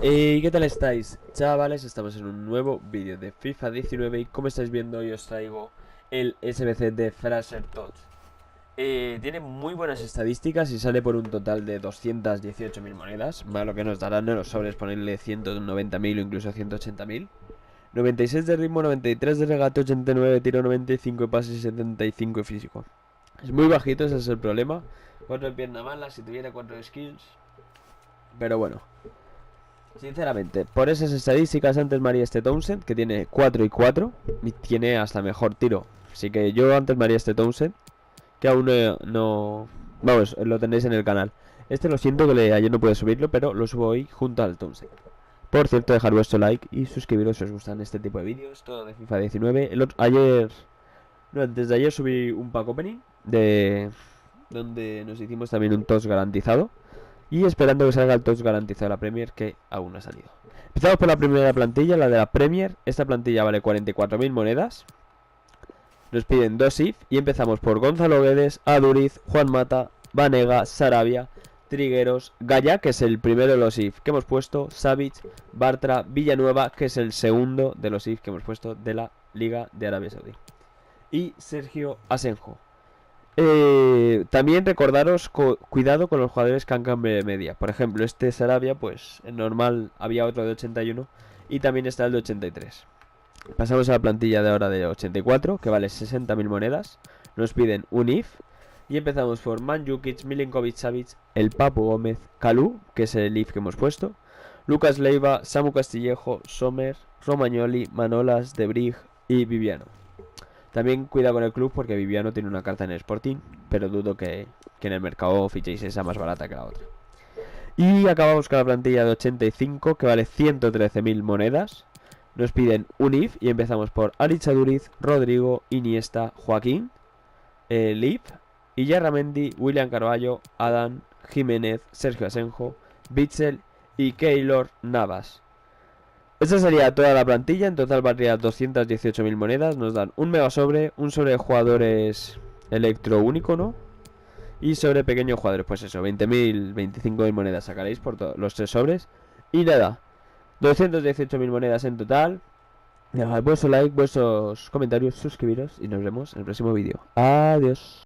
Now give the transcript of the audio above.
¿Qué tal estáis, chavales? Estamos en un nuevo vídeo de FIFA 19 y como estáis viendo hoy os traigo el SBC de Fraser Tots. Tiene muy buenas estadísticas y sale por un total de 218.000 monedas, más lo que nos darán en los sobres ponerle 190.000 o incluso 180.000. 96 de ritmo, 93 de regate, 89 de tiro, 95 de pase y 75 de físico. Es muy bajito, ese es el problema. 4 de pierna mala, si tuviera 4 de skills. Pero bueno, sinceramente, por esas estadísticas antes me haría este Townsend, que tiene 4 y 4, y tiene hasta mejor tiro. Así que yo antes me haría este Townsend, que aún no... Vamos, lo tenéis en el canal. Este lo siento que ayer no pude subirlo, pero lo subo hoy junto al Townsend. Por cierto, dejar vuestro like y suscribiros si os gustan este tipo de vídeos, todo de FIFA 19. Antes de ayer subí un pack opening de donde nos hicimos también un TOS garantizado. Y esperando que salga el TOS garantizado de la Premier, que aún no ha salido. Empezamos por la primera plantilla, la de la Premier. Esta plantilla vale 44.000 monedas. Nos piden 2 IF y empezamos por Gonzalo Guedes, Aduriz, Juan Mata, Vanega, Sarabia, Trigueros, Gaya, que es el primero de los IF que hemos puesto, Savic, Bartra, Villanueva, que es el segundo de los IF que hemos puesto de la Liga de Arabia Saudí, y Sergio Asenjo. También recordaros, cuidado con los jugadores que han cambiado de media. Por ejemplo, este Sarabia, pues en normal había otro de 81 y también está el de 83. Pasamos a la plantilla de ahora de 84, que vale 60.000 monedas. Nos piden un IF y empezamos por Mandzukic, Milinkovic, Savic, el Papu Gómez, Kalou, que es el IF que hemos puesto, Lucas Leiva, Samu Castillejo, Sommer, Romagnoli, Manolas, Debrig y Viviano. También cuida con el club porque Viviano tiene una carta en el Sporting, pero dudo que en el mercado fichéis esa más barata que la otra. Y acabamos con la plantilla de 85, que vale 113.000 monedas. Nos piden un IF y empezamos por Aritz Aduriz, Rodrigo, Iniesta, Joaquín, Lip, Illarramendi, William Carballo, Adam, Jiménez, Sergio Asenjo, Bitzel y Keylor Navas. Esta sería toda la plantilla. En total valdría 218.000 monedas. Nos dan un mega sobre, un sobre de jugadores electro único, ¿no? Y sobre pequeños jugadores, pues eso, 20.000, 25.000 monedas sacaréis por los 3 sobres. Y nada, 218.000 monedas en total. Dejad vuestro like, vuestros comentarios, suscribiros y nos vemos en el próximo vídeo. Adiós.